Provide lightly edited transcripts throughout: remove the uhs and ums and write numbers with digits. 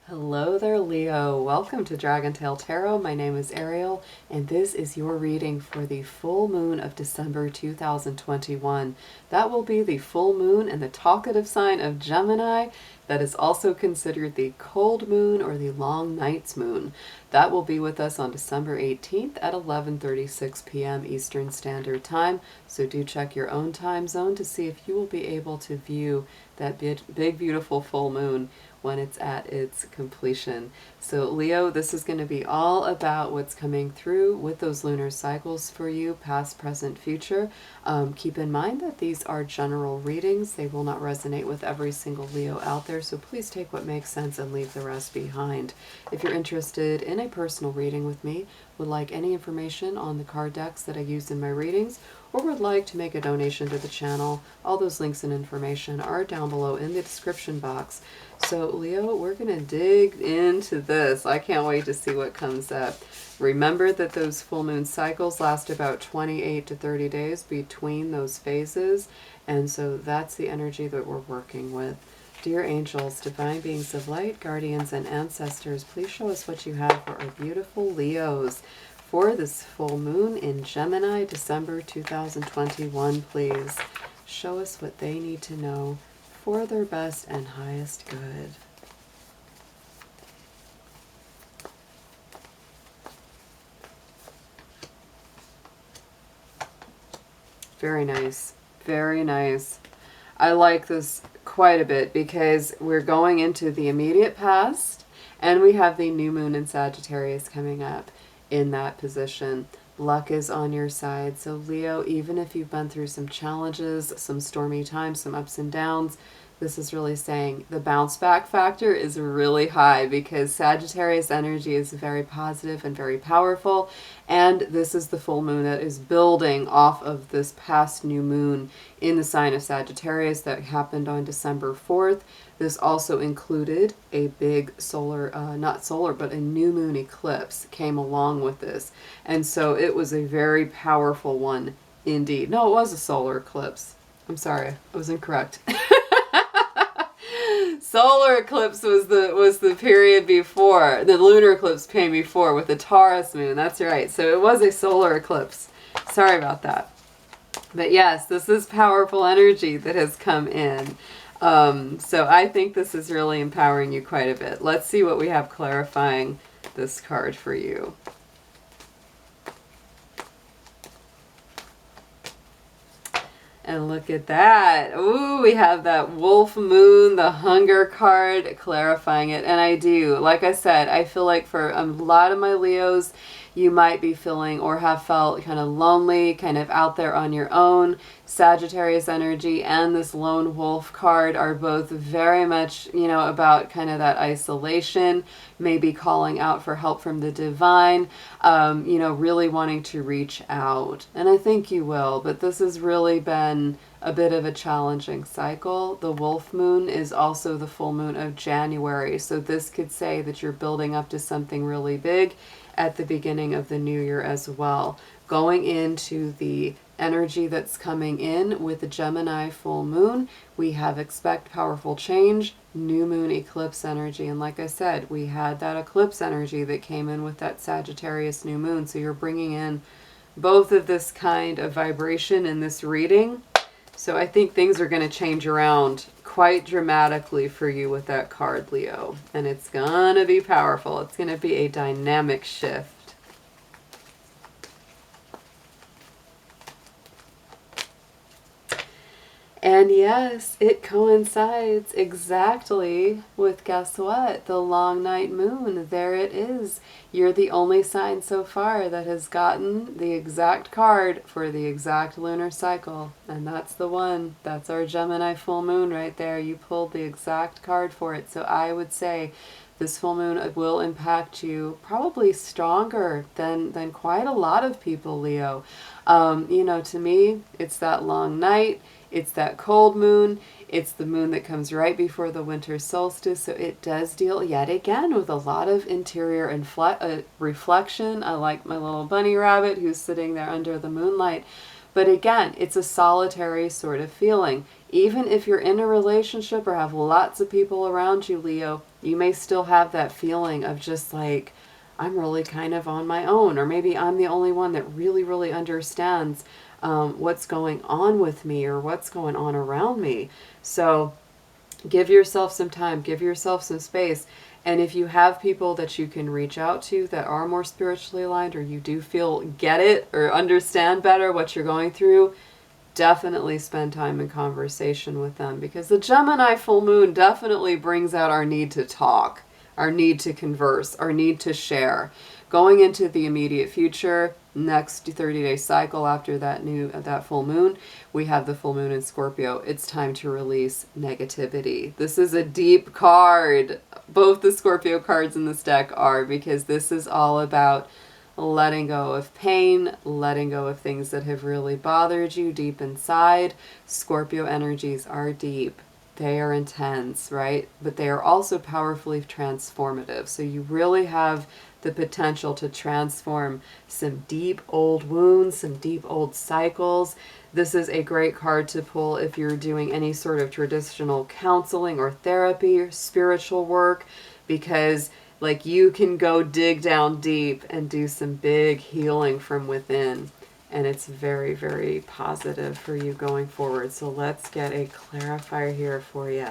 Hello there, Leo. Welcome to Dragon Tail Tarot. My name is Ariel, and this is your reading for the full moon of December 2021. That will be the full moon in the talkative sign of Gemini. That is also considered the cold moon or the long night's moon. That will be with us on December 18th at 11:36 p.m. Eastern Standard Time. So do check your own time zone to see if you will be able to view that big beautiful full moon when it's at its completion. So Leo, this is going to be all about what's coming through with those lunar cycles for you, past, present, future. Keep in mind that these are general readings. They will not resonate with every single Leo out there, so please take what makes sense and leave the rest behind. If you're interested in a personal reading with me, would like any information on the card decks that I use in my readings, or would like to make a donation to the channel, all those links and information are down below in the description box. So Leo, we're going to dig into this. I can't wait to see what comes up. Remember that those full moon cycles last about 28 to 30 days between those phases, and so that's the energy that we're working with. Dear angels, divine beings of light, guardians, and ancestors, please show us what you have for our beautiful Leos for this full moon in Gemini, December 2021, please. Show us what they need to know for their best and highest good. Very nice. Very nice. I like this quite a bit because we're going into the immediate past and we have the new moon in Sagittarius coming up in that position. Luck is on your side. So Leo, even if you've been through some challenges, some stormy times, some ups and downs, this is really saying the bounce back factor is really high because Sagittarius energy is very positive and very powerful. And this is the full moon that is building off of this past new moon in the sign of Sagittarius that happened on December 4th. This also included a big solar, not solar, but a new moon eclipse came along with this. And so it was a very powerful one indeed. No, it was a solar eclipse. I'm sorry, I was incorrect. Solar eclipse was the period before. The lunar eclipse came before with the Taurus moon. That's right. So it was a solar eclipse. Sorry about that. But yes, this is powerful energy that has come in. So I think this is really empowering you quite a bit. Let's see what we have clarifying this card for you. And look at that. Ooh, we have that wolf moon, the hunger card, clarifying it. And I do. Like I said, I feel like for a lot of my Leos, you might be feeling or have felt kind of lonely, kind of out there on your own. Sagittarius energy and this lone wolf card are both very much, about kind of that isolation, maybe calling out for help from the divine, really wanting to reach out. And I think you will, but this has really been a bit of a challenging cycle. The wolf moon is also the full moon of January. So this could say that you're building up to something really big at the beginning of the new year as well. Going into the energy that's coming in with the Gemini full moon, we have expect powerful change, new moon eclipse energy. And like I said, we had that eclipse energy that came in with that Sagittarius new moon. So you're bringing in both of this kind of vibration in this reading. So I think things are going to change around quite dramatically for you with that card, Leo. And it's going to be powerful. It's going to be a dynamic shift. And yes, it coincides exactly with, guess what? The long night moon. There it is. You're the only sign so far that has gotten the exact card for the exact lunar cycle. And that's the one. That's our Gemini full moon right there. You pulled the exact card for it. So I would say this full moon will impact you probably stronger than quite a lot of people, Leo. To me, it's that long night. It's that cold moon. It's the moon that comes right before the winter solstice. So it does deal yet again with a lot of interior and reflection. I like my little bunny rabbit who's sitting there under the moonlight. But again, it's a solitary sort of feeling. Even if you're in a relationship or have lots of people around you, Leo, you may still have that feeling of just like, I'm really kind of on my own, or maybe I'm the only one that really, really understands what's going on with me or what's going on around me. So give yourself some time, give yourself some space. And if you have people that you can reach out to that are more spiritually aligned, or you do feel get it or understand better what you're going through, definitely spend time in conversation with them, because the Gemini full moon definitely brings out our need to talk, our need to converse, our need to share. Going into the immediate future, next 30-day cycle after that full moon, we have the full moon in Scorpio. It's time to release negativity. This is a deep card. Both the Scorpio cards in this deck are, because this is all about letting go of pain, letting go of things that have really bothered you deep inside. Scorpio energies are deep. They are intense, right? But they are also powerfully transformative. So you really have the potential to transform some deep old wounds, some deep old cycles. This is a great card to pull if you're doing any sort of traditional counseling or therapy or spiritual work, because like you can go dig down deep and do some big healing from within. And it's very, very positive for you going forward. So let's get a clarifier here for you.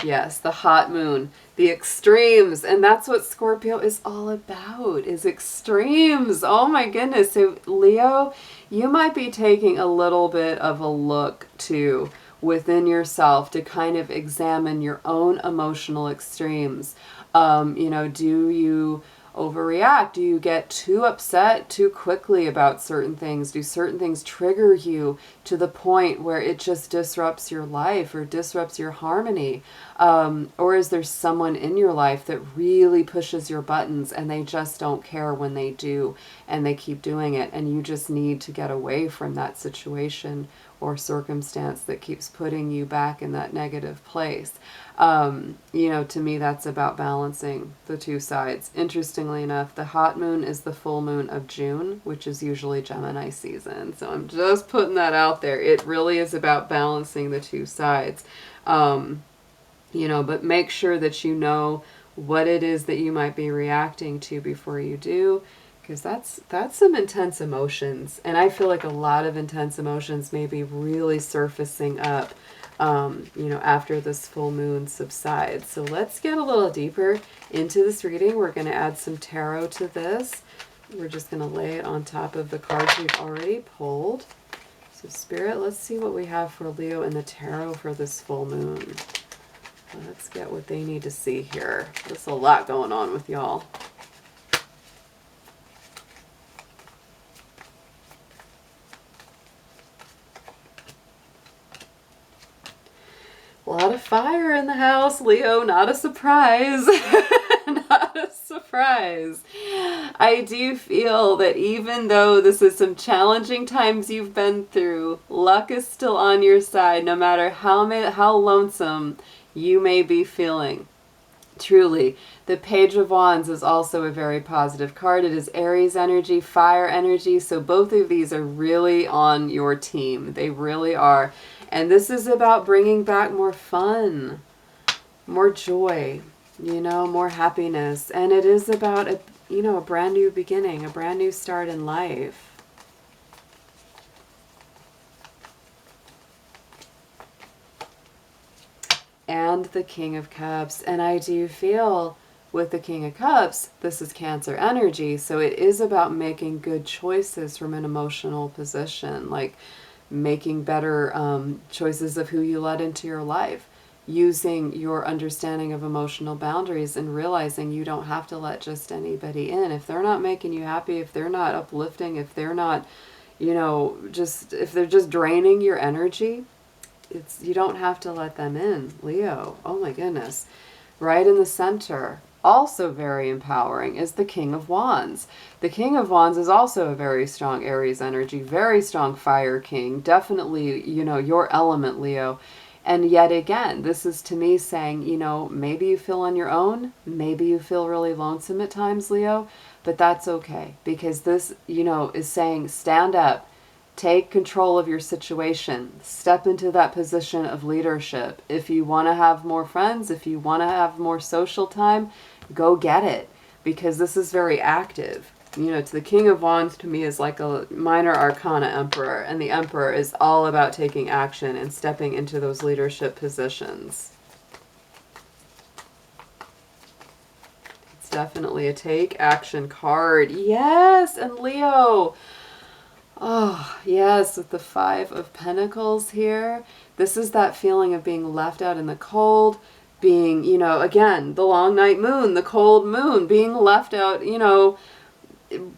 Yes, the hot moon, the extremes. And that's what Scorpio is all about, is extremes. Oh my goodness. So Leo, you might be taking a little bit of a look too within yourself to kind of examine your own emotional extremes. Do you overreact? Do you get too upset too quickly about certain things? Do certain things trigger you to the point where it just disrupts your life or disrupts your harmony? Or is there someone in your life that really pushes your buttons and they just don't care when they do and they keep doing it, and you just need to get away from that situation or circumstance that keeps putting you back in that negative place? To me, that's about balancing the two sides. Interestingly enough, the hot moon is the full moon of June, which is usually Gemini season. So I'm just putting that out there. It really is about balancing the two sides. But make sure that you know what it is that you might be reacting to before you do, because that's some intense emotions. And I feel like a lot of intense emotions may be really surfacing up after this full moon subsides. So let's get a little deeper into this reading. We're going to add some tarot to this. We're just going to lay it on top of the cards we've already pulled. So Spirit, let's see what we have for Leo in the tarot for this full moon. Let's get what they need to see here. There's a lot going on with y'all. A lot of fire in the house, Leo. Not a surprise. Not a surprise. I do feel that even though this is some challenging times you've been through, luck is still on your side, no matter how lonesome you may be feeling. Truly, the Page of Wands is also a very positive card. It is Aries energy, fire energy, so both of these are really on your team. They really are. And this is about bringing back more fun, more joy, more happiness. And it is about a brand new beginning, a brand new start in life. And the King of Cups. And I do feel with the King of Cups, this is Cancer energy. So it is about making good choices from an emotional position, like making better choices of who you let into your life, using your understanding of emotional boundaries and realizing you don't have to let just anybody in. If they're not making you happy, if they're not uplifting, if they're not, if they're just draining your energy, you don't have to let them in, Leo. Oh my goodness. Right in the center, also very empowering, is the King of Wands. The King of Wands is also a very strong Aries energy, very strong fire king, definitely, your element, Leo. And yet again, this is to me saying, maybe you feel on your own, maybe you feel really lonesome at times, Leo, But that's okay, because this, is saying stand up, take control of your situation, step into that position of leadership. If you want to have more friends, if you want to have more social time, go get it, because this is very active. To the King of Wands, to me, is like a minor arcana emperor, and the emperor is all about taking action and stepping into those leadership positions. It's definitely a take action card. Yes, and Leo. Oh, yes, with the Five of Pentacles here. This is that feeling of being left out in the cold, being, again, the long night moon, the cold moon, being left out,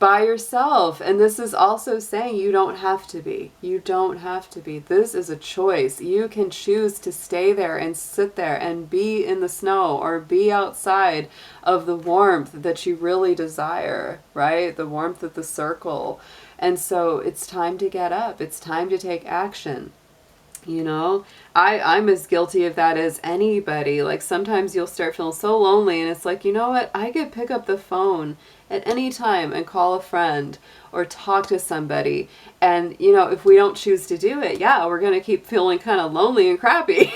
by yourself. And this is also saying you don't have to be. You don't have to be. This is a choice. You can choose to stay there and sit there and be in the snow, or be outside of the warmth that you really desire, right? The warmth of the circle. And so it's time to get up. It's time to take action. I'm as guilty of that as anybody. Like, sometimes you'll start feeling so lonely, and it's like, you know what? I could pick up the phone at any time and call a friend or talk to somebody. And, if we don't choose to do it, yeah, we're going to keep feeling kind of lonely and crappy.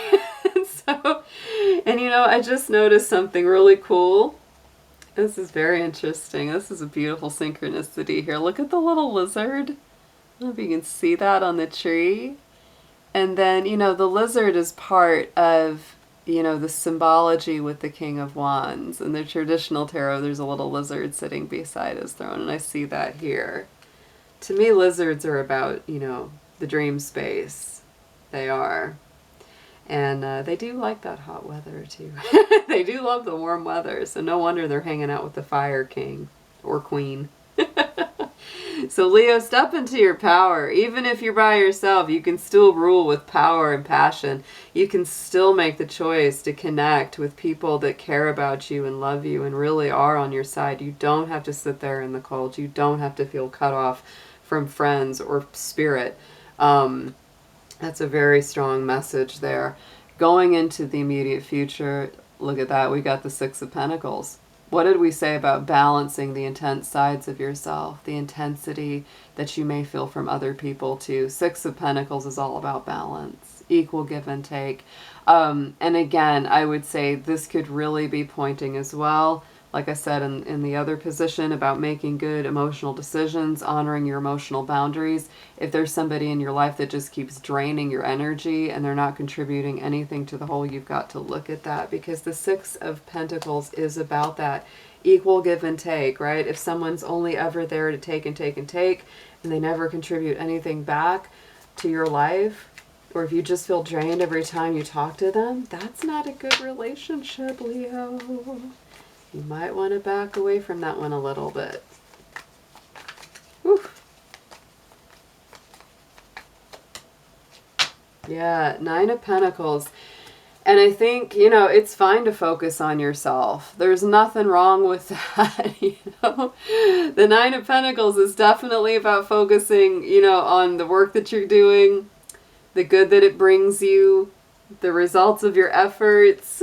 I just noticed something really cool. This is very interesting. This is a beautiful synchronicity here. Look at the little lizard. I don't know if you can see that on the tree. And then, the lizard is part of, the symbology with the King of Wands. In the traditional tarot, there's a little lizard sitting beside his throne, and I see that here. To me, lizards are about, the dream space. They are. And they do like that hot weather, too. They do love the warm weather, so no wonder they're hanging out with the Fire King or Queen. So Leo, step into your power. Even if you're by yourself, you can still rule with power and passion. You can still make the choice to connect with people that care about you and love you and really are on your side. You don't have to sit there in the cold. You don't have to feel cut off from friends or spirit. That's a very strong message there. Going into the immediate future, look at that. We got the Six of Pentacles. What did we say about balancing the intense sides of yourself, the intensity that you may feel from other people too? Six of Pentacles is all about balance, equal give and take. And again, I would say this could really be pointing as well, like I said in the other position, about making good emotional decisions, honoring your emotional boundaries. If there's somebody in your life that just keeps draining your energy and they're not contributing anything to the whole, you've got to look at that, because the Six of Pentacles is about that equal give and take, right? If someone's only ever there to take and take and take, and they never contribute anything back to your life, or if you just feel drained every time you talk to them, that's not a good relationship, Leo. You might want to back away from that one a little bit. Whew. Yeah, Nine of Pentacles. And I think, it's fine to focus on yourself. There's nothing wrong with that, The Nine of Pentacles is definitely about focusing, on the work that you're doing, the good that it brings you, the results of your efforts.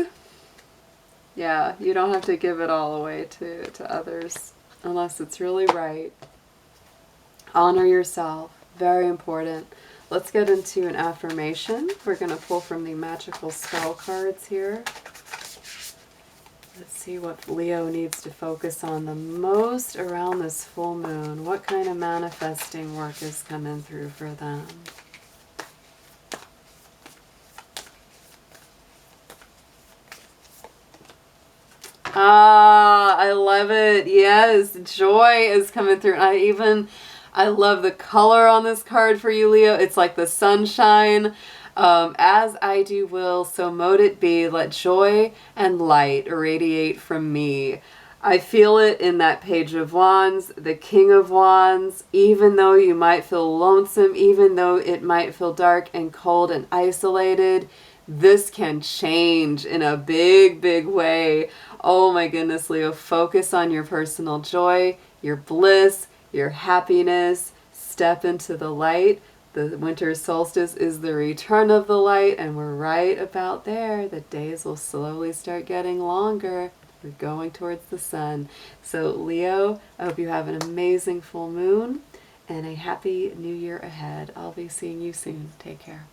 Yeah, you don't have to give it all away to others unless it's really right. Honor yourself. Very important. Let's get into an affirmation. We're going to pull from the magical spell cards here. Let's see what Leo needs to focus on the most around this full moon. What kind of manifesting work is coming through for them? Ah, I love it. Yes, joy is coming through. I love the color on this card for you, Leo. It's like the sunshine. As I do will, so mote it be. Let joy and light irradiate from me. I feel it in that Page of Wands, the King of Wands. Even though you might feel lonesome, even though it might feel dark and cold and isolated, this can change in a big, big way. Oh my goodness, Leo, focus on your personal joy, your bliss, your happiness. Step into the light. The winter solstice is the return of the light, and we're right about there. The days will slowly start getting longer. We're going towards the sun. So Leo, I hope you have an amazing full moon and a happy new year ahead. I'll be seeing you soon. Take care.